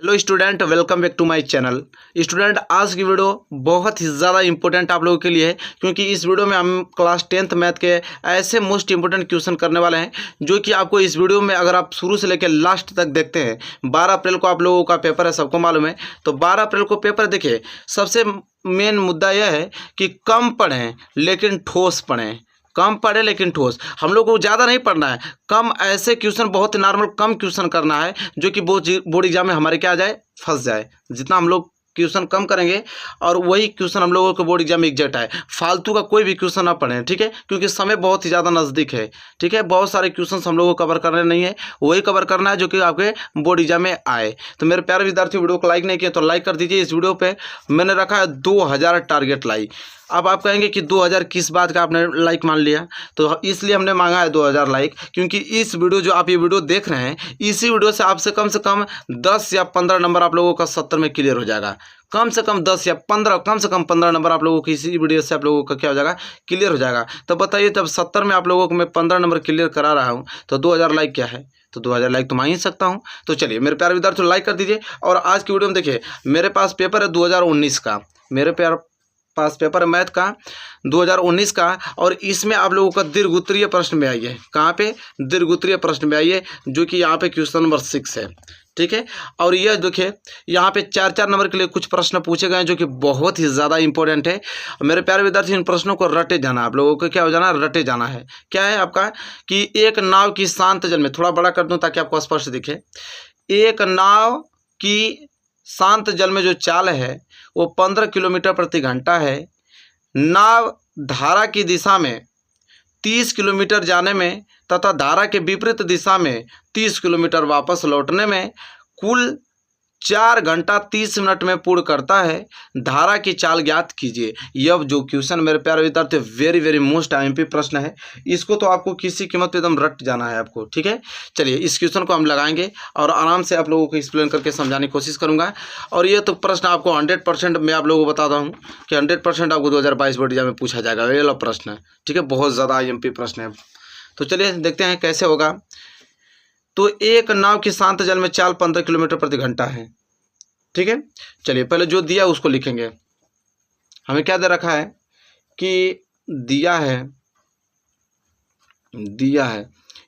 Hello student, welcome back to my channel. Student, आज की video बहुत ही ज़्यादा इंपॉर्टेंट आप लोगों के लिए है, क्योंकि इस वीडियो में हम क्लास 10th मैथ के ऐसे मोस्ट इंपॉर्टेंट क्वेश्चन करने वाले हैं जो कि आपको इस वीडियो में अगर आप शुरू से लेकर लास्ट तक देखते हैं। 12 अप्रैल को आप लोगों का पेपर है, सबको मालूम है। तो 12 अप्रैल को पेपर देखिए, सबसे मेन मुद्दा यह है कि कम पढ़ें लेकिन ठोस पढ़ें। कम पढ़े लेकिन ठोस, हम लोग को ज़्यादा नहीं पढ़ना है, कम ऐसे क्वेश्चन, बहुत नॉर्मल कम क्वेश्चन करना है जो कि बोर्ड एग्जाम में हमारे क्या आ जाए, फंस जाए। जितना हम लोग क्वेश्चन कम करेंगे और वही क्वेश्चन हम लोगों को बोर्ड एग्जाम में एग्जैक्ट आए। फालतू का कोई भी क्वेश्चन ना पढ़ें, ठीक है, क्योंकि समय बहुत ही ज़्यादा नज़दीक है। ठीक है, बहुत सारे क्वेश्चन हम लोगों को कवर करने नहीं है, वही कवर करना है जो कि आपके बोर्ड एग्जाम में आए। तो मेरे प्यारे विद्यार्थी, वीडियो को लाइक नहीं किया तो लाइक कर दीजिए। इस वीडियो पे मैंने रखा है 2000 टारगेट लाइक। अब आप कहेंगे कि 2000 किस बात का आपने लाइक मान लिया, तो इसलिए हमने मांगा है 2000 लाइक, क्योंकि इस वीडियो जो आप ये वीडियो देख रहे हैं, इसी वीडियो से आपसे कम 10 या 15 नंबर आप लोगों का 70 में क्लियर हो जाएगा। कम से कम 10 या 15, कम से कम 15 नंबर आप लोगों की इसी वीडियो से आप लोगों का क्या हो जाएगा, क्लियर हो जाएगा। तो बताइए, तब 70 में आप लोगों को मैं 15 नंबर क्लियर करा रहा हूँ, तो 2000 लाइक क्या है? तो 2000 लाइक तो मांग ही सकता हूँ। तो चलिए मेरे प्यारे विद्यार्थियों, लाइक कर दीजिए। और आज की वीडियो में देखिए, मेरे पास पेपर है 2019 का, मेरे पास पेपर है मैथ का 2019 का, और इसमें आप लोगों का दीर्घउत्तरीय प्रश्न में आई है। कहाँ पे? दीर्घउत्तरीय प्रश्न में आई है, जो कि यहाँ पे क्वेश्चन नंबर 6 है। ठीक है, और यह देखिए, यहाँ पे 4-4 नंबर के लिए कुछ प्रश्न पूछे गए हैं जो कि बहुत ही ज़्यादा इंपॉर्टेंट है। मेरे प्यारे विद्यार्थी, इन प्रश्नों को रटे जाना, आप लोगों को क्या हो जाना, रटे जाना है। क्या है आपका कि एक नाव की शांत जल में, थोड़ा बड़ा कर दूँ ताकि आपको स्पष्ट दिखे। एक नाव की शांत जल में जो चाल है वो 15 किलोमीटर प्रति घंटा है। नाव धारा की दिशा में 30 किलोमीटर जाने में तथा धारा के विपरीत दिशा में 30 किलोमीटर वापस लौटने में कुल 4 घंटा 30 मिनट में पूर्ण करता है। धारा की चाल ज्ञात कीजिए। यह जो क्वेश्चन मेरे प्यारे विद्यार्थी वेरी वेरी मोस्ट आईएमपी प्रश्न है, इसको तो आपको किसी कीमत पे एकदम रट जाना है आपको। ठीक है, चलिए इस क्वेश्चन को हम लगाएंगे और आराम से आप लोगों को एक्सप्लेन करके समझाने की कोशिश करूंगा। और ये तो प्रश्न आपको 100% मैं आप लोगों को बताता हूँ कि 100% आपको 2022 बोर्ड एग्जाम में पूछा जाएगा। ये वाला प्रश्न है, ठीक है, बहुत ज़्यादा आईएमपी प्रश्न है। तो चलिए देखते हैं कैसे होगा। तो एक नाव की शांत जल में चाल 15 किलोमीटर प्रति घंटा है। ठीक है, चलिए पहले जो दिया उसको लिखेंगे। हमें क्या दे रखा है कि दिया है।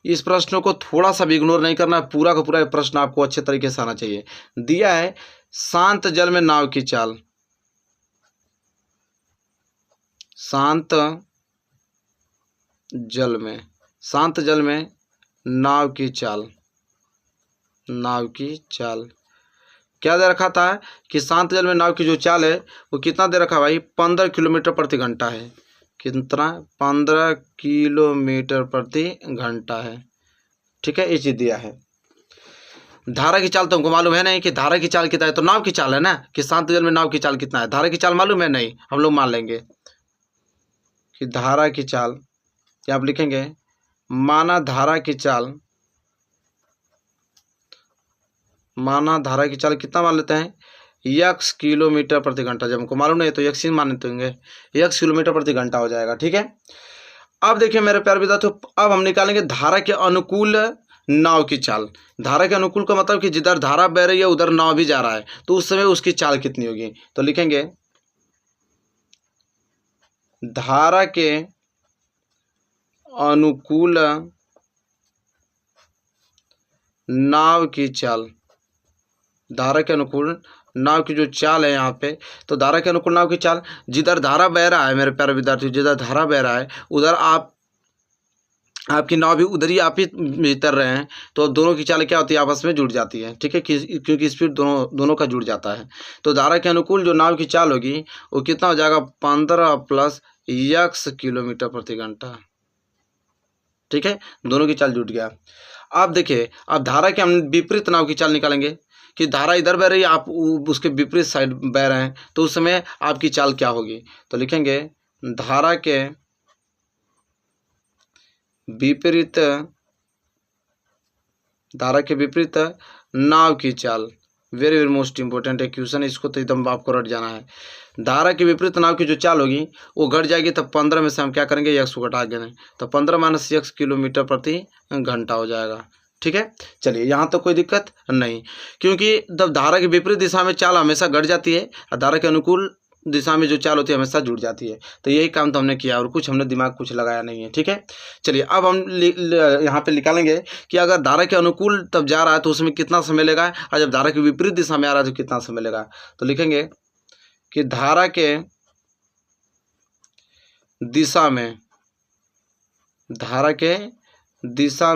इस प्रश्नों को थोड़ा सा भी इग्नोर नहीं करना, पूरा का पूरा प्रश्न आपको अच्छे तरीके से आना चाहिए। दिया है शांत जल में नाव की चाल, शांत जल में नाव की चाल क्या दे रखा था कि शांत जल में नाव की जो चाल है वो कितना दे रखा भाई, 15 किलोमीटर प्रति घंटा है। कितना? 15 किलोमीटर प्रति घंटा है। ठीक है, ये चीज दिया है। धारा की चाल तो हमको मालूम है नहीं कि धारा की चाल कितना है, तो नाव की चाल है ना, कि शांत जल में नाव की चाल कितना है। धारा की चाल मालूम है नहीं, हम लोग मान लेंगे कि धारा की चाल, क्या आप लिखेंगे, माना धारा की चाल कितना मान लेते हैं, x किलोमीटर प्रति घंटा। जब हमको मालूम नहीं तो x ही मान लेते होंगे, x किलोमीटर प्रति घंटा हो जाएगा। ठीक है, अब देखिए मेरे प्यारे विद्यार्थियों, अब हम निकालेंगे धारा के अनुकूल नाव की चाल। धारा के अनुकूल का मतलब कि जिधर धारा बह रही है उधर नाव भी जा रहा है, तो उस समय उसकी चाल कितनी होगी। तो लिखेंगे धारा के अनुकूल नाव की चाल, धारा के अनुकूल नाव की जो चाल है यहाँ पे, तो धारा के अनुकूल नाव की चाल, जिधर धारा बह रहा है मेरे प्यारे विद्यार्थी, जिधर धारा बह रहा है उधर आपकी नाव भी उधर ही आप ही तैर रहे हैं, तो दोनों की चाल क्या होती है, आपस में जुड़ जाती है। ठीक है, क्योंकि स्पीड दोनों का जुड़ जाता है। तो धारा के अनुकूल जो नाव की चाल होगी वो कितना हो जाएगा, 15 + x किलोमीटर प्रति घंटा। ठीक है, दोनों की चाल जुड़ गया। अब देखिए, अब धारा के हम विपरीत नाव की चाल निकालेंगे कि धारा इधर बह रही है, आप उसके विपरीत साइड बह रहे हैं, तो उस समय आपकी चाल क्या होगी। तो लिखेंगे धारा के विपरीत नाव की चाल। वेरी वेरी मोस्ट इंपॉर्टेंट है क्वेश्चन, इसको तो एकदम आपको रट जाना है। धारा के विपरीत नाव की जो चाल होगी वो घट जाएगी, तब 15 में से हम क्या करेंगे, x को घटा देंगे, तो 15 - x किलोमीटर प्रति घंटा हो जाएगा। ठीक है, चलिए यहाँ तो कोई दिक्कत नहीं, क्योंकि जब धारा की विपरीत दिशा में चाल हमेशा घट जाती है और धारा के अनुकूल दिशा में जो चाल होती है हमेशा जुड़ जाती है। तो यही काम तो हमने किया और कुछ हमने दिमाग कुछ लगाया नहीं है। ठीक है, चलिए अब हम यहाँ पे निकालेंगे कि अगर धारा के अनुकूल तब जा रहा है तो उसमें कितना समय लेगा, और जब धारा के विपरीत दिशा में आ रहा है तो कितना समय लेगा। तो लिखेंगे कि धारा के दिशा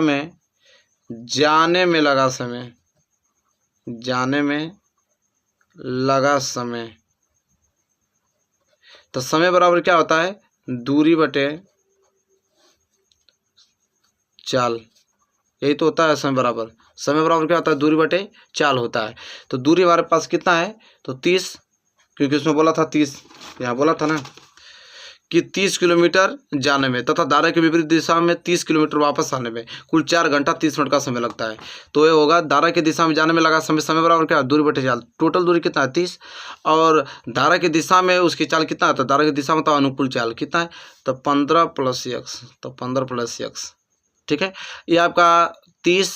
में जाने में लगा समय, तो समय बराबर क्या होता है, दूरी बटे चाल। यही तो होता है समय बराबर क्या होता है, दूरी बटे चाल होता है। तो दूरी हमारे पास कितना है, तो 30, क्योंकि उसमें बोला था 30, यहाँ बोला था ना कि 30 किलोमीटर जाने में तथा धारा के विपरीत दिशा में 30 किलोमीटर वापस आने में कुल 4 घंटा 30 मिनट का समय लगता है। तो ये होगा धारा की दिशा में जाने में लगा समय बराबर क्या, दूरी बटे चाल। टोटल दूरी कितना है 30, और धारा की दिशा में उसकी चाल कितना है, तो धारा की दिशा में तो अनुकूल चाल कितना है, तो 15 + x, तो 15 + x। ठीक है, ये आपका 30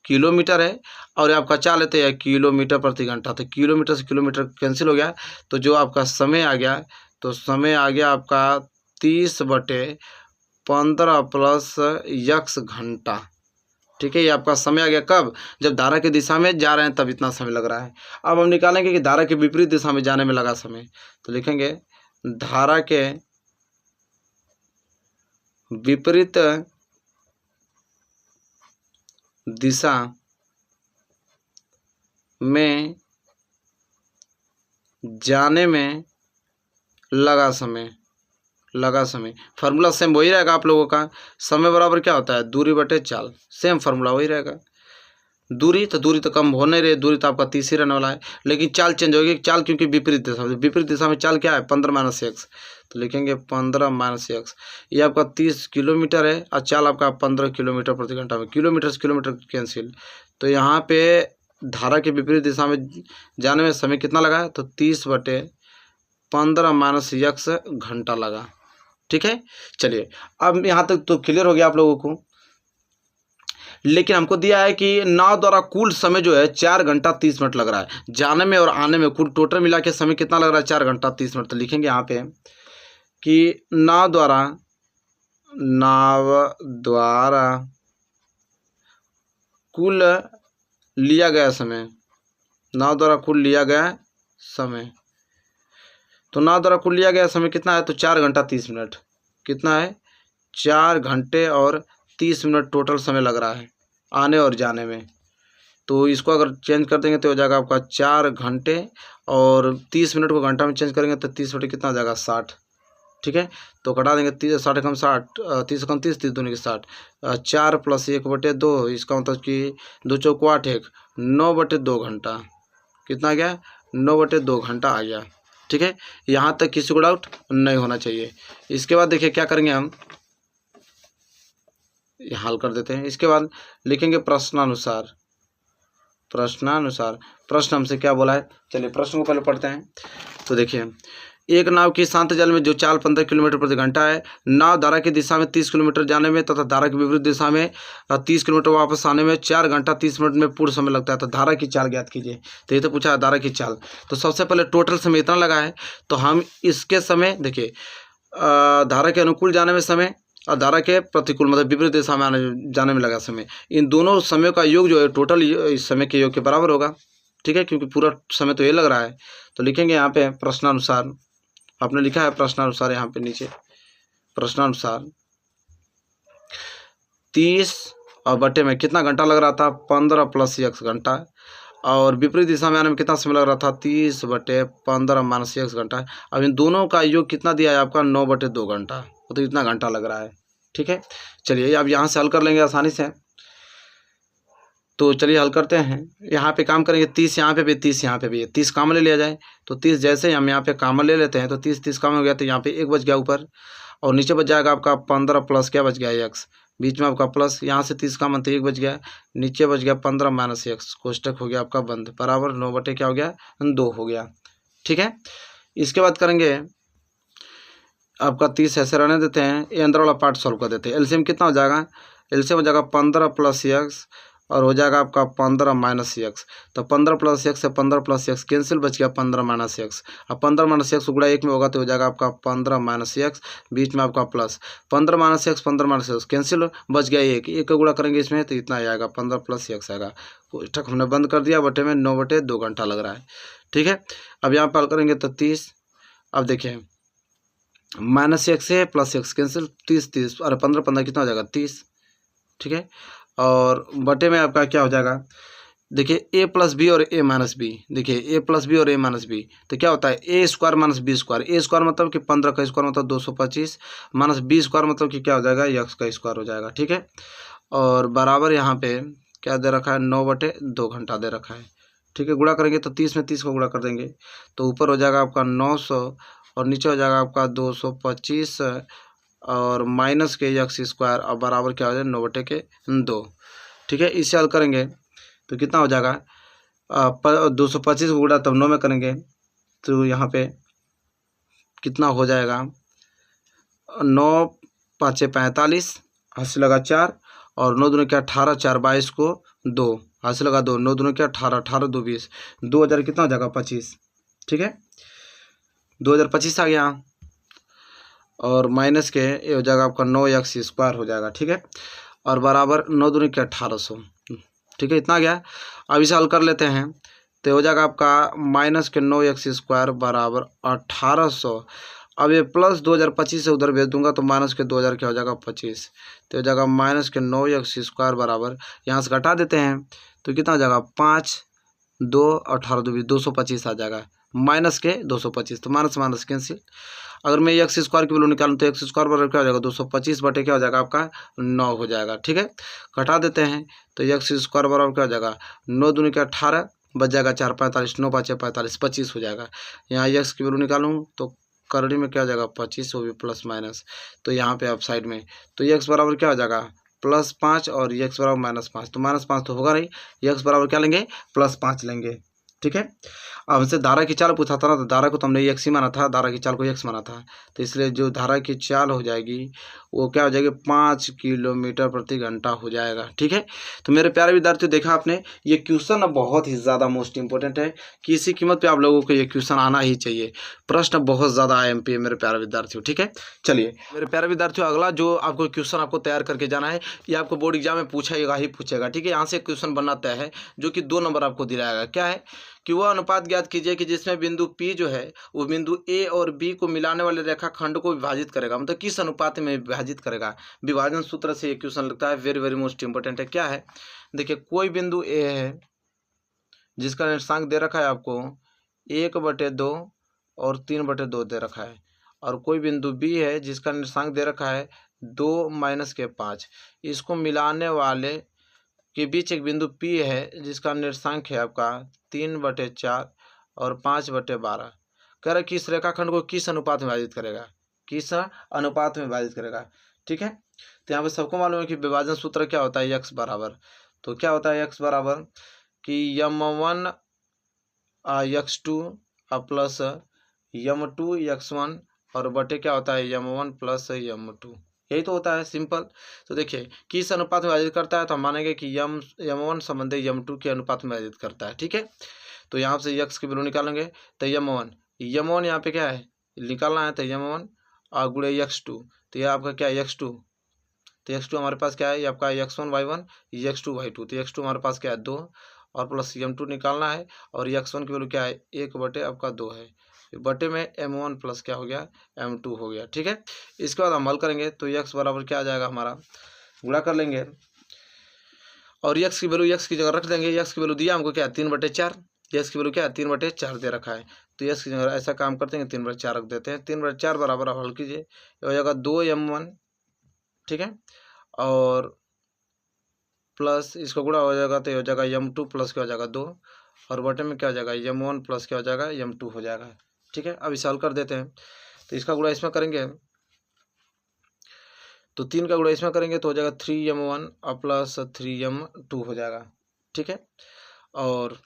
किलोमीटर है और ये आपका चाल लेते हैं किलोमीटर प्रति घंटा। तो किलोमीटर से किलोमीटर कैंसिल हो गया, तो जो आपका समय आ गया, तो समय आ गया आपका 30/15 + x घंटा। ठीक है, ये आपका समय आ गया कब, जब धारा की दिशा में जा रहे हैं तब इतना समय लग रहा है। अब हम निकालेंगे कि धारा के विपरीत दिशा में जाने में लगा समय। तो लिखेंगे धारा के विपरीत दिशा में जाने में लगा समय। फार्मूला सेम वही रहेगा आप लोगों का, समय बराबर क्या होता है, दूरी बटे चाल, सेम फार्मूला वही रहेगा। दूरी तो कम हो नहीं रही, दूरी तो आपका 30 ही रहने वाला है, लेकिन चाल चेंज होगी। चाल क्योंकि विपरीत दिशा में चाल क्या है, 15 - x। तो लिखेंगे 15 - x। ये आपका 30 किलोमीटर है और चाल आपका 15 किलोमीटर प्रति घंटा में, किलोमीटर से किलोमीटर कैंसिल। तो यहाँ पे धारा के विपरीत दिशा में जाने में समय कितना लगा, तो 30/15 - x घंटा लगा। ठीक है, चलिए अब यहाँ तक तो क्लियर हो गया आप लोगों को। लेकिन हमको दिया है कि नाव द्वारा कुल समय जो है 4 घंटा 30 मिनट लग रहा है, जाने में और आने में कुल टोटल मिला के समय कितना लग रहा है, 4 घंटा 30 मिनट। तो लिखेंगे यहाँ पे कि नाव द्वारा कुल लिया गया समय, तो नाव द्वारा कुल लिया गया समय कितना है, तो 4 घंटा 30 मिनट। कितना है, 4 घंटे और 30 मिनट टोटल समय लग रहा है आने और जाने में। तो इसको अगर चेंज कर देंगे तो हो जाएगा आपका 4 घंटे और 30 मिनट को घंटा में चेंज करेंगे तो 30 बटे कितना हो जाएगा, 60। ठीक है, तो घटा देंगे 60 कम 60, 30 कम 30, 30 दूनी के 60, 4 + 1/2, इसका मतलब कि 2 चौको 8, 1 9/2 घंटा। कितना आ गया, 9/2 घंटा आ गया। ठीक है, यहाँ तक किसी को डाउट नहीं होना चाहिए। इसके बाद देखिए क्या करेंगे, हम हल कर देते हैं। इसके बाद लिखेंगे प्रश्नानुसार। प्रश्न हमसे क्या बोला है, चलिए प्रश्न को पहले पढ़ते हैं। तो देखिए, एक नाव की शांत जल में जो चाल 15 किलोमीटर प्रति घंटा है, नाव धारा की दिशा में 30 किलोमीटर जाने में तथा धारा की विपरीत दिशा में 30 किलोमीटर वापस आने में 4 घंटा 30 मिनट में पूर्ण समय लगता है। तो धारा की चाल ज्ञात कीजिए। तो ये तो पूछा है धारा की चाल। तो सबसे पहले टोटल समय इतना लगा है, तो हम इसके समय देखिए, धारा के अनुकूल जाने में समय और धारा के प्रतिकूल मतलब विपरीत दिशा में जाने में लगा समय, इन दोनों समय का योग जो है टोटल इस समय के योग के बराबर होगा। ठीक है, क्योंकि पूरा समय तो ये लग रहा है। तो लिखेंगे यहाँ पे प्रश्नानुसार, आपने लिखा है प्रश्नानुसार यहाँ पे नीचे, प्रश्नानुसार 30 और बटे में कितना घंटा लग रहा था, 15 + x घंटा, और विपरीत दिशा में आने में कितना समय लग रहा था, 30/15 - x घंटा। अब इन दोनों का योग कितना दिया है आपका, 9/2 घंटा, तो इतना घंटा लग रहा है। ठीक है, चलिए अब यहाँ से हल कर लेंगे आसानी से। तो चलिए हल करते हैं। यहाँ पे काम करेंगे, 30 यहाँ पे भी, 30 यहाँ पे भी है, 30 कामन ले लिया जाए। तो 30 जैसे हम यहाँ पे कामन ले लेते हैं तो 30 कामन हो गया, तो यहाँ पे 1 बच गया ऊपर, और नीचे बच जाएगा आपका 15 + क्या बच गया, x, बीच में आपका प्लस, यहाँ से 30 कामन तो 1 बच गया, नीचे बच गया 15 - x, कोष्टक हो गया आपका बंद, बराबर 9 क्या हो गया, 2 हो गया। ठीक है, इसके बाद करेंगे आपका 30 ऐसे रहने देते हैं, ये अंदर वाला पार्ट सॉल्व कर देते हैं। एलसीएम कितना हो जाएगा, एलसीएम हो जाएगा 15 + x और हो जाएगा आपका 15 माइनस एक्स। तो 15 प्लस एक्स है, 15 प्लस एक्स कैंसिल, बच गया 15 माइनस एक्स। अब 15 माइनस एक्स गुणा 1 में होगा तो हो जाएगा आपका 15 माइनस एक्स, बीच में आपका plus 15 minus x, 15 minus x cancel, बच गया 1, 1 का गुणा करेंगे इसमें तो इतना आएगा 15 प्लस एक्स आएगा। कोष्ठक हमने बंद कर दिया, बटे में 9/2 घंटा लग रहा है। ठीक है, अब यहाँ पर हल करेंगे तो 30। अब देखिए माइनस एक्स है प्लस एक्स कैंसिल, 30 और 15 कितना हो जाएगा 30। ठीक है, और बटे में आपका क्या हो जाएगा, देखिए ए प्लस बी और ए माइनस बी, देखिए ए प्लस बी और ए माइनस बी तो क्या होता है ए स्क्वायर माइनस बी स्क्वायर। ए स्क्वायर मतलब कि 15 का स्क्वायर मतलब 225 माइनस बी स्क्वायर मतलब कि क्या हो जाएगा एक्स का स्क्वायर हो जाएगा। ठीक है, और बराबर यहाँ पे क्या दे रखा है 9/2 घंटा दे रखा है। ठीक है, गुणा करेंगे तो 30 में 30 को गुणा कर देंगे तो ऊपर हो जाएगा आपका 900 और नीचे हो जाएगा आपका 225 और माइनस के एक्स स्क्वायर और बराबर क्या हो जाएगा 9/2। ठीक है, इसे हल करेंगे तो कितना हो जाएगा 225 को गुणा तब 9 में करेंगे तो यहाँ पे कितना हो जाएगा 9 5 45, हाथ से लगा 4 और 9 दूनी क्या 18, 4 22 को 2, हाथ से लगा 2, 9 दूनी क्या 18, 18 2 20, 2000 कितना हो जाएगा 25। ठीक है, 2025 आ गया और माइनस के ये हो जाएगा आपका 9 एक्स स्क्वायर हो जाएगा। ठीक है, और बराबर 9 दूनी क्या 1800। ठीक है, इतना गया। अब इसे हल कर लेते हैं तो हो जाएगा आपका माइनस के 9 एक्स स्क्वायर बराबर 1800। अब ये प्लस 2025 से उधर भेज दूंगा तो माइनस के 2000 क्या हो जाएगा 25, तो हो जाएगा माइनस के 9 एक्स स्क्वायर बराबर, यहाँ से घटा देते हैं तो कितना हो जाएगा 5 2 18 2 225 आ जाएगा, माइनस के 225 तो माइनस माइनस कैंसिल। अगर मैं एक्स स्क्वायर की वैल्यू निकालूँ तो एक्स स्क्वायर बराबर क्या हो जाएगा 225 बटे क्या हो जाएगा आपका 9 हो जाएगा। ठीक है, घटा देते हैं तो एक्स स्क्वायर बराबर क्या हो जाएगा 9 दूनी का 18, बच जाएगा 4 45, 9 5 45 25 हो जाएगा। यहाँ एक्स की वैल्यू निकालूँ तो करड़ी में क्या हो जाएगा 25, वो भी प्लस माइनस, तो यहाँ पे आप साइड में तो एक्स बराबर क्या हो जाएगा +5 और एक्स बराबर -5, तो -5 तो होगा नहीं, एक्स बराबर क्या लेंगे +5 लेंगे। ठीक है, अब हमसे धारा की चाल पूछा था ना, तो धारा को तो हमने एक्स ही माना था, धारा की चाल को एक्स माना था, तो इसलिए जो धारा की चाल हो जाएगी वो क्या हो जाएगी 5 किलोमीटर प्रति घंटा हो जाएगा। ठीक है, तो मेरे प्यारे विद्यार्थियों देखा आपने ये क्वेश्चन बहुत ही ज़्यादा मोस्ट इंपॉर्टेंट है, किसी कीमत पे आप लोगों को ये क्वेश्चन आना ही चाहिए, प्रश्न बहुत ज़्यादा IMP है मेरे प्यारे विद्यार्थियों। ठीक है, चलिए मेरे प्यारे विद्यार्थियों अगला जो आपको क्वेश्चन आपको तैयार करके जाना है, ये आपको बोर्ड एग्जाम में पूछेगा ही पूछेगा। ठीक है, यहाँ से क्वेश्चन बनना तय है जो कि 2 नंबर आपको दिलाएगा। क्या है कि वह अनुपात ज्ञात कीजिए कि जिसमें बिंदु P जो है वो बिंदु A और B को मिलाने वाले रेखाखंड को विभाजित करेगा, मतलब किस अनुपात में विभाजित करेगा। विभाजन सूत्र से ये क्वेश्चन लगता है, वेरी वेरी मोस्ट इंपॉर्टेंट है। क्या है, देखिए कोई बिंदु A है जिसका निर्देशांक दे रखा है आपको 1/2 और 3/2 दे रखा है, और कोई बिंदु B है जिसका निर्देशांक दे रखा है 2 - के 5, इसको मिलाने वाले के बीच एक बिंदु P है जिसका निर्देशांक है आपका 3/4 और 5/12। कह रहा कि इस रेखाखंड को किस अनुपात में विभाजित करेगा, किस अनुपात में विभाजित करेगा। ठीक है, तो यहाँ पे सबको मालूम है कि विभाजन सूत्र क्या होता है, x बराबर, तो क्या होता है x बराबर कि m1 x2 plus m2 x1 और बटे क्या होता है m1 प्लस m2, यही तो होता है सिंपल। तो देखिए किस अनुपात में विभाजित करता है, तो हम मानेंगे कि m1 संबंधी m2 के अनुपात में विभाजित करता है। ठीक है, तो यहाँ से x की वैल्यू निकालेंगे तो m1 यहाँ पे क्या है निकालना है, तो m1 और गुणे x2, तो यह आपका क्या है x2, तो x2 हमारे पास क्या है ये आपका x1 y1 x2 y2, तो x2 हमारे पास क्या है 2 और प्लस m2 निकालना है, और x1 की वैल्यू क्या है 1/2 है, बटे में m1 प्लस क्या हो गया m2 हो गया। ठीक है, इसके बाद हम हल करेंगे तो x बराबर क्या आ जाएगा हमारा, गुणा कर लेंगे और x की वैल्यू x की जगह रख देंगे, x की वैल्यू दिया हमको क्या 3/4, x की वैल्यू क्या है 3/4 दे रखा है, तो x की जगह ऐसा काम करते हैं 3/4 रख देते हैं, 3/4 बराबर आप हल कीजिए, हो जाएगा 2m1। ठीक है, और प्लस इसको गुणा हो जाएगा तो हो जाएगा m2 प्लस क्या हो जाएगा 2, और बटे में क्या हो जाएगा m1 प्लस क्या हो जाएगा m2 हो जाएगा। ठीक है, अब इसे हल कर देते हैं तो इसका गुणा इसमें करेंगे तो 3 का गुणा इसमें करेंगे तो हो जाएगा 3m1 प्लस 3m2 हो जाएगा। ठीक है, और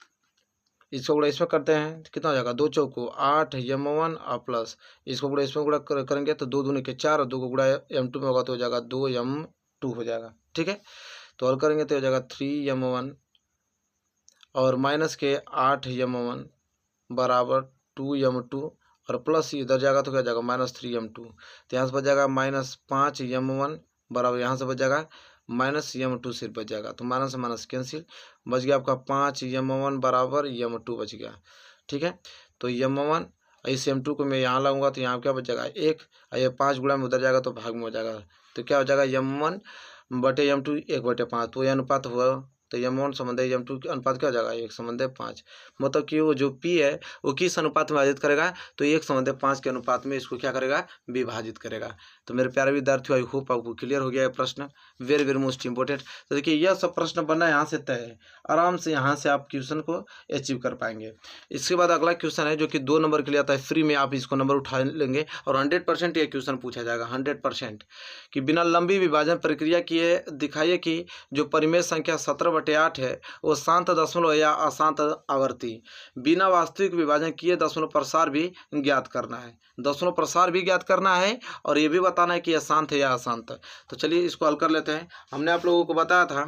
इसको गुणा इसमें करते हैं तो कितना हो जाएगा 2 चौको 8m1 प्लस इसको गुणा इसमें गुणा करेंगे तो 2 दूनी के 4 और 2 को गुणा m2 में होगा तो हो जाएगा 2m2 हो जाएगा। ठीक है, तो हल करेंगे तो हो जाएगा 3m1 और माइनस के 8m1 बराबर 2m2 और प्लस इधर जाएगा तो क्या जाएगा -3m2। तो यहाँ से बच जाएगा -5m1 बराबर, यहाँ से बच जाएगा -m2 सिर्फ बच जाएगा। तो माइनस से माइनस कैंसिल, बच गया आपका 5m1 बराबर m2 बच गया। ठीक है, तो m1 इस m2 को मैं यहाँ लाऊंगा तो यहाँ क्या बच जाएगा 1, और ये 5 गुणा में उधर जाएगा तो भाग में हो जाएगा। तो क्या हो जाएगा m1 बटे m2 1/5, तो ये अनुपात हुआ। तो m1 संबंध m2 के अनुपात क्या हो जाएगा 1/5। मतलब कि वो जो p है वो किस अनुपात में विभाजित करेगा, तो 1/5 के अनुपात में इसको क्या करेगा, विभाजित करेगा। तो मेरे प्यारे विद्यार्थियों, आई होप आपको क्लियर हो गया है प्रश्न, वेरी वेरी मोस्ट इंपॉर्टेंट। तो देखिए यह सब प्रश्न बनना यहाँ से तय है, आराम से यहाँ से आप क्वेश्चन को अचीव कर पाएंगे। इसके बाद अगला क्वेश्चन है जो कि 2 नंबर के लिए आता है, फ्री में आप इसको नंबर उठा लेंगे और 100% ये क्वेश्चन पूछा जाएगा 100% कि बिना लंबी विभाजन प्रक्रिया किए दिखाइए कि जो परिमेय संख्या 17/8 है वो शांत दशमलव या अशांत आवर्ती। बिना वास्तविक विभाजन किए दशमलव प्रसार भी ज्ञात करना है, दशमलव प्रसार भी ज्ञात करना है और ये भी बताना है कि यह शांत है या अशांत। तो चलिए इसको हल कर लेते हैं। हमने आप लोगों को बताया था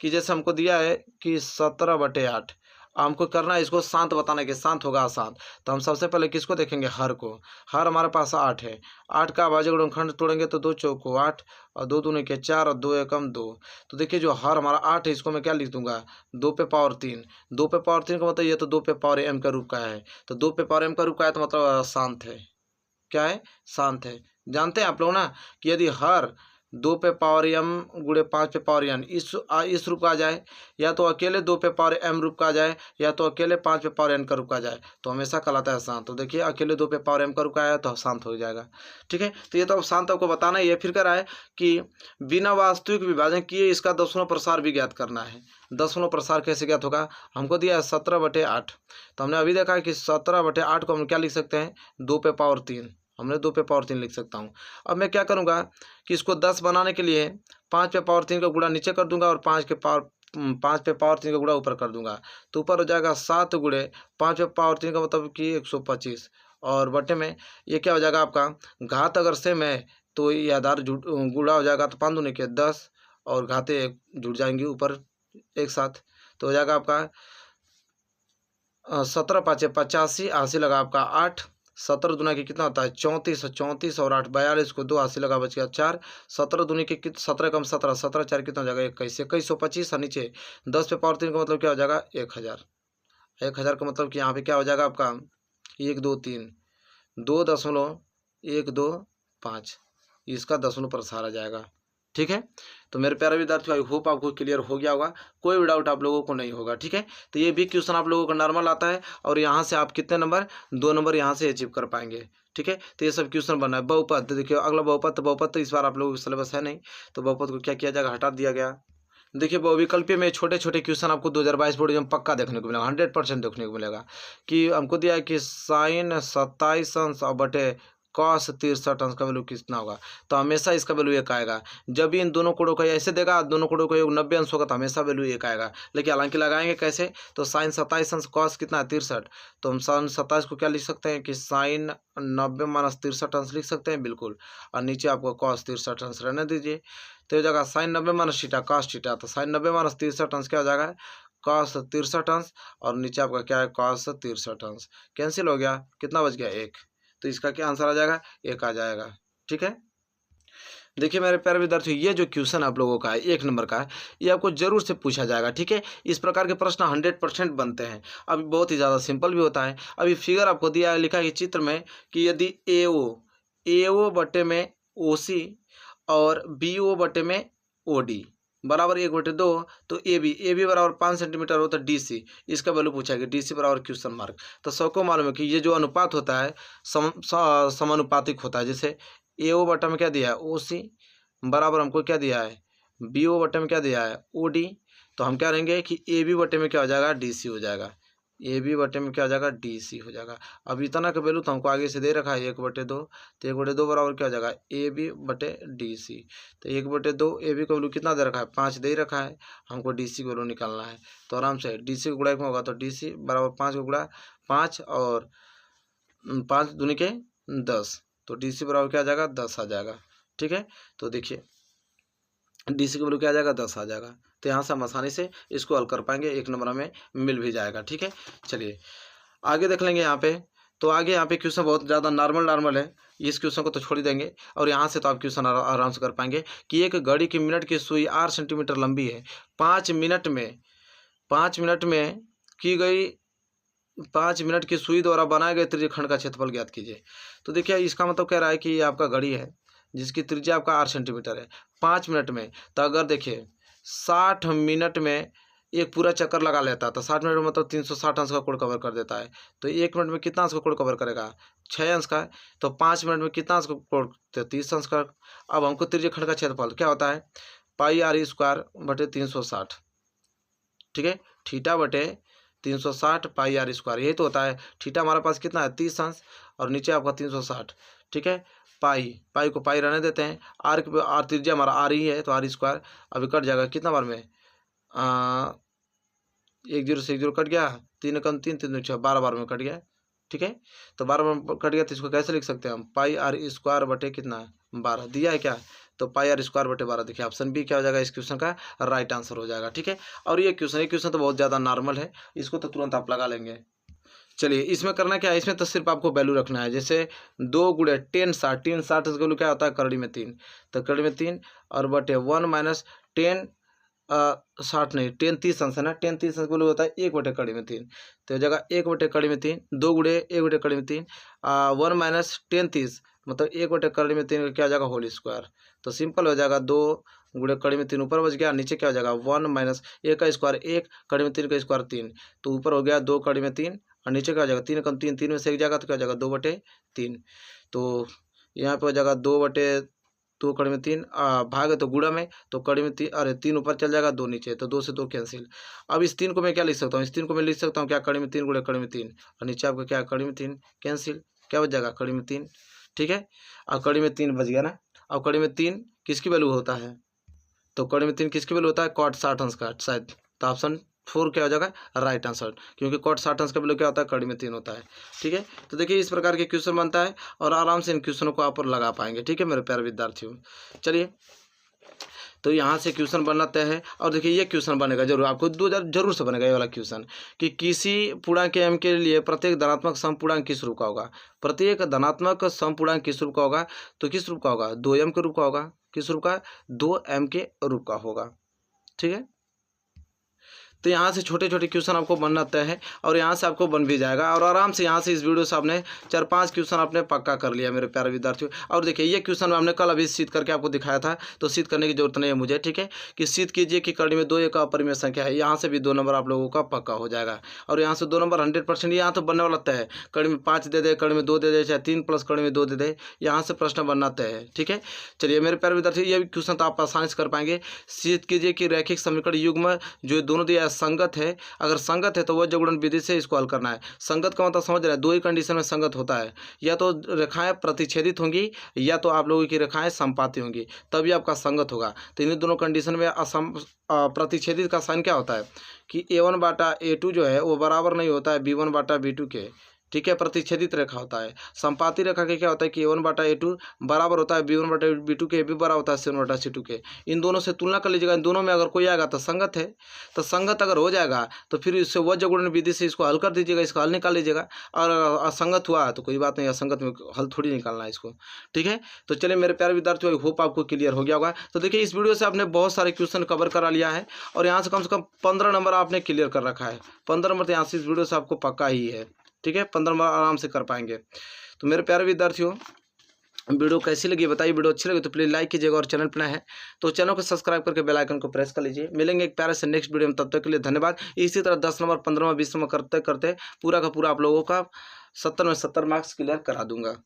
कि जैसे हमको दिया है कि 17/8, हमको करना है इसको शांत बताना है कि शांत होगा अशांत। तो हम सबसे पहले किसको देखेंगे, हर को। हर हमारे पास 8 है, 8 का अभाज्य गुणनखंड तोड़ेंगे तो 2 चौको 8 और 2 दूनी के 4 और 2 एकम 2। तो देखिए जो हर हमारा 8 है इसको मैं क्या लिख दूंगा 2 पे पावर 3। 2 पे पावर 3 का मतलब ये तो 2 पे पावर m का रूप का है, तो 2 पे पावर m का रूप का है तो मतलब शांत है। क्या है, शांत है। जानते हैं आप लोग ना कि यदि हर 2 पे पावर m गुणे 5 पे पावर n इस रूप का आ जाए, या तो अकेले 2 पे पावर m रूप का आ जाए, या तो अकेले 5 पे पावर n का रूप का आ जाए, तो हमेशा कहलाता है शांत। तो देखिए अकेले 2 पे पावर m का रूप का आया तो शांत हो जाएगा। ठीक है, तो ये तो अब शांत आपको बताना है। ये फिर करा है कि बिना वास्तविक विभाजन किए इसका दशमलव प्रसार भी ज्ञात करना है। दशमलव प्रसार कैसे ज्ञात होगा, हमको दिया है 17/8, तो हमने अभी देखा है कि 17/8 को हम क्या लिख सकते हैं 2 पे पावर 3, हमने 2 पे पावर 3 लिख सकता हूँ। अब मैं क्या करूँगा कि इसको 10 बनाने के लिए 5 पे पावर 3 का गुणा नीचे कर दूंगा और 5 पे पावर 3 का गुणा ऊपर कर दूंगा, तो ऊपर हो जाएगा 7 गुणे 5 पे पावर 3 का मतलब कि 125, और बटे में ये क्या हो जाएगा आपका घात अगर सेम है तो ये आधार गुणा हो जाएगा, तो 5 दूनी के 10 और घाते जुड़ जाएंगी ऊपर एक साथ, तो हो जाएगा आपका 17 5 85, 80 लगा आपका 8, 17 दूना के कितना होता है 34, 34 और 8 42 को 2 80 लगा बच गया 4, 17 दूनी के 17 कम 17, 17 4 कितना हो जाएगा 21, 2125 और नीचे 10 पे पावर 3 का मतलब क्या हो जाएगा 1000। 1000 का मतलब कि यहाँ पे क्या हो जाएगा आपका 1 2 3 2.125, इसका दशमलव प्रसार आ जाएगा। ठीक है, तो मेरे प्यारे विद्यार्थियों आई होप आपको क्लियर हो गया होगा, कोई भी डाउट आप लोगों को नहीं होगा। ठीक है, तो ये भी क्वेश्चन आप लोगों को नॉर्मल आता है और यहाँ से आप कितने नंबर 2 नंबर यहाँ से अचीव कर पाएंगे। ठीक है, तो ये सब क्वेश्चन बना है। बहुपद देखिए अगला बहुपद तो इस बार आप लोगों का सिलेबस है नहीं, तो बहुपद को क्या किया जाएगा हटा दिया गया। देखिए बहुविकल्पीय में छोटे छोटे क्वेश्चन आपको 2022 बोर्ड एग्जाम पक्का देखने को मिलेगा, 100% देखने को मिलेगा। कि हमको दिया है कि साइन 27 अंश और बटे कॉस 63 अंश का वैल्यू कितना होगा, तो हमेशा इसका वैल्यू 1 आएगा। जब भी इन दोनों कोणों का ऐसे देगा दोनों कोणों का योग 90 अंश होगा तो हमेशा वैल्यू 1 आएगा। लेकिन हालांकि लगाएंगे कैसे, तो साइन 27 अंश कॉस कितना 63, तो हम साइन 27 को क्या लिख सकते हैं कि साइन 90 - 63 अंश लिख सकते हैं बिल्कुल, और नीचे आपको कॉस 63 अंश रहने दीजिए। तो हो जाएगा साइन 90 - थीटा कॉस थीटा, तो साइन 90 - 63 अंश क्या हो जाएगा कॉस 63 अंश, और नीचे आपका क्या है कॉस 63 अंश, कैंसिल हो गया, कितना बच गया 1, तो इसका क्या आंसर आ जाएगा 1 आ जाएगा। ठीक है, देखिए मेरे प्यारे विद्यार्थियों ये जो क्वेश्चन आप लोगों का है 1 नंबर का है, ये आपको जरूर से पूछा जाएगा। ठीक है, इस प्रकार के प्रश्न 100% बनते हैं। अभी बहुत ही ज़्यादा सिंपल भी होता है। अभी फिगर आपको दिया है, लिखा है चित्र में कि यदि AO बटे में OC और BO बटे में OD बराबर 1/2, तो AB बराबर 5 सेंटीमीटर हो तो DC इसका वैल्यू पूछा गया, DC बराबर क्वेश्चन मार्क। तो सबको मालूम है कि ये जो अनुपात होता है समानुपातिक होता है। जैसे AO बटा में क्या दिया है OC बराबर हमको क्या दिया है BO बटे में क्या दिया है OD, तो हम क्या रहेंगे कि AB बटे में क्या हो जाएगा DC हो जाएगा, AB बटे में क्या हो जाएगा DC हो जाएगा। अब इतना का वैल्यू तो हमको आगे से दे रखा है 1/2, तो 1/2 बराबर क्या हो जाएगा AB बटे DC, तो 1/2 AB का वैल्यू कितना दे रखा है 5 दे रखा है, हमको DC का वैल्यू निकालना है। तो आराम से DC का गुणा 1 में होगा तो DC बराबर 5 का गुणा 5 और 5 दूनी के 10, तो DC बराबर क्या आ जाएगा 10 आ जाएगा। ठीक है, तो देखिए DC की वैल्यू क्या आ जाएगा 10 आ जाएगा। तो यहाँ से हम आसानी से इसको हल कर पाएंगे, 1 नंबर हमें मिल भी जाएगा। ठीक है, चलिए आगे देख लेंगे यहाँ पे। तो आगे यहाँ पे क्वेश्चन बहुत ज़्यादा नॉर्मल है, इस क्वेश्चन को तो छोड़ ही देंगे और यहाँ से तो आप क्वेश्चन आराम से कर पाएंगे कि एक घड़ी की मिनट की सुई 8 सेंटीमीटर लंबी है, 5 मिनट में की गई 5 मिनट की सुई द्वारा बनाए गए त्रिज्यखंड का क्षेत्रफल ज्ञात कीजिए। तो देखिए इसका मतलब कह रहा है कि ये आपका घड़ी है जिसकी त्रिज्या आपका 8 सेंटीमीटर है, 5 मिनट में। तो अगर देखिए 60 मिनट में एक पूरा चक्कर लगा लेता तो 60 मिनट में मतलब 360 अंश का कोण कवर कर देता है। तो 1 मिनट में कितना अंश का कोण कवर करेगा, 6 अंश का। तो 5 मिनट में कितना अंश का कोण, 30 अंश का। अब हमको त्रिज्यखंड का क्षेत्रफल क्या होता है, पाई आर स्क्वायर बटे 360। ठीक है, थीटा बटे 360 पाई आर स्क्वायर, यही तो होता है। थीटा हमारे पास कितना है 30 अंश और नीचे आपका 360। ठीक है, पाई को पाई रहने देते हैं, आर त्रिज्या हमारा आर ही है तो आर स्क्वायर। अभी कट जाएगा कितना बार में, 1 0 से 1 0 कट गया, 3 कम 3 3 6 12 बार में कट गया। ठीक है, तो 12 बार में कट गया तो इसको कैसे लिख सकते हैं हम, पाई आर स्क्वायर बटे कितना 12 दिया है क्या, तो पाई आर स्क्वायर बटे 12। देखिए ऑप्शन बी क्या हो जाएगा इस क्वेश्चन का राइट आंसर हो जाएगा। ठीक है, और ये क्वेश्चन तो बहुत ज़्यादा नॉर्मल है, इसको तो तुरंत आप लगा लेंगे। चलिए इसमें करना क्या है, इसमें तो सिर्फ आपको वैल्यू रखना है। जैसे 2 गुणे 10 60 इसका वैल्यू क्या होता है करड़ी में 3, तो करड़ी में 3 और बटे 1 माइनस 10 60 नहीं 10 30 अंश है ना, 10 30 अंश होता है 1 बटे कड़ी में 3। तो जगह 1 बटे कड़ी में 3, 2 गुणे 1 बटे कड़ी में 3, 1 माइनस 10 30 मतलब 1 बटे कड़ी में 3 का क्या हो जाएगा होल स्क्वायर। तो सिंपल हो जाएगा 2 गुणे कड़ी में 3 ऊपर बच गया, नीचे क्या हो जाएगा 1 माइनस 1 का स्क्वायर 1 कड़ी में 3 का स्क्वायर 3। तो ऊपर हो गया 2 कड़ी में 3 और नीचे क्या हो जाएगा 3 कम 3 3 में से एक जाएगा तो क्या हो जाएगा 2 बटे 3। तो यहाँ पे हो जाएगा 2 बटे 2 कड़ी में 3 भाग है तो गुणा में, तो कड़ी में 3 अरे 3 ऊपर चल जाएगा 2 नीचे, तो 2 से 2 कैंसिल। अब इस 3 को मैं क्या लिख सकता हूँ, इस 3 को मैं लिख सकता हूँ क्या कड़ी में 3 गुणे कड़ी में 3 और नीचे आपका क्या कड़ी में 3 कैंसिल, क्या बच जाएगा कड़ी में 3। ठीक है, अब कड़ी में 3 बच गया ना। अब कड़ी में 3 किसकी वैल्यू होता है, तो कड़ी में 3 किसकी वैल्यू होता है कॉट 60 अंश का शायद। तो ऑप्शन 4 क्या हो जाएगा राइट आंसर, क्योंकि कॉट 60 अंश का वैल्यू क्या होता है कड़ी में 3 होता है। ठीक है, तो देखिए इस प्रकार के क्वेश्चन बनता है और आराम से इन क्वेश्चनों को आप लगा पाएंगे। ठीक है मेरे प्यारे विद्यार्थियों, चलिए तो यहाँ से क्वेश्चन बनना तय है। और देखिए ये क्वेश्चन बनेगा जरूर, आपको 2000 जरूर से बनेगा ये वाला क्वेश्चन कि किसी पूर्णांक के m के लिए प्रत्येक धनात्मक समपूर्णांक किस रूप का होगा। प्रत्येक धनात्मक समपूर्णांक किस रूप का होगा, तो किस रूप का होगा 2m के रूप का होगा। किस रूप का 2m के रूप का होगा। ठीक है, तो यहाँ से छोटे छोटे क्वेश्चन आपको बनना तय है और यहाँ से आपको बन भी जाएगा और आराम से यहाँ से इस वीडियो से आपने 4-5 क्वेश्चन आपने पक्का कर लिया मेरे प्यारे विद्यार्थियों। और देखिए ये क्वेश्चन हमने कल अभी सिद्ध करके आपको दिखाया था, तो सिद्ध करने की जरूरत नहीं है मुझे। ठीक है, कि सिद्ध कीजिए कि कड़ी में 2 एक अपरिमेय संख्या है, यहाँ से भी 2 नंबर आप लोगों का पक्का हो जाएगा। और यहाँ से 2 नंबर 100% यहाँ तो बनने वाला तय है। कड़ी में 5 दे दे, कड़ी में 2 दे दे, चाहे 3 प्लस कड़ी में 2 दे दे, यहाँ से प्रश्न बनना तय है। ठीक है, चलिए मेरे प्यारे विद्यार्थी ये क्वेश्चन तो आप आसानी से कर पाएंगे। सिद्ध कीजिए कि रैखिक समीकरण युग्म जो दोनों दिया संगत है, अगर संगत है तो वह जगुणन विधि से इसको हल करना है। संगत का मतलब समझ रहे हैं, 2 ही कंडीशन में संगत होता है, या तो रेखाएं प्रतिच्छेदित होंगी या तो आप लोगों की रेखाएं समपाती होंगी, तभी आपका संगत होगा। तो इन दोनों कंडीशन में प्रतिच्छेदित का साइन क्या होता है कि a1 बाटा a2 जो है वो बराबर नहीं होता है b1 बाटा b2 के। ठीक है, प्रतिच्छेदित रेखा होता है। संपाती रेखा के क्या होता है कि a1 बाटा a2 बराबर होता है b1 बाटा b2 के, भी बराबर होता है c1 बाटा c2 के। इन दोनों से तुलना कर लीजिएगा, इन दोनों में अगर कोई आएगा तो संगत है। तो संगत अगर हो जाएगा तो फिर इससे वह जगुणन विधि से इसको हल कर दीजिएगा, इसका हल निकाल लीजिएगा। और असंगत हुआ तो कोई बात नहीं, असंगत में हल थोड़ी निकालना है इसको। ठीक है, तो चलिए मेरे प्यारे विद्यार्थियों आई होप आपको क्लियर हो गया होगा। तो देखिए इस वीडियो से आपने बहुत सारे क्वेश्चन कवर करा लिया है और यहाँ से कम 15 नंबर आपने क्लियर कर रखा है। 15 नंबर तो यहाँ से इस वीडियो से आपको पक्का ही है। ठीक है, 15 नंबर आराम से कर पाएंगे। तो मेरे प्यारे विद्यार्थियों वीडियो कैसी लगी बताइए, वीडियो अच्छी लगी तो प्लीज़ लाइक कीजिएगा और चैनल पर नया है तो चैनल को सब्सक्राइब करके बेल आइकन को प्रेस कर लीजिए। मिलेंगे एक प्यारे से नेक्स्ट वीडियो में, तब तक के लिए धन्यवाद। इसी तरह 10 नंबर 15 नंबर 20 नंबर करते करते पूरा का पूरा आप लोगों का 70 में 70 मार्क्स क्लियर करा दूंगा।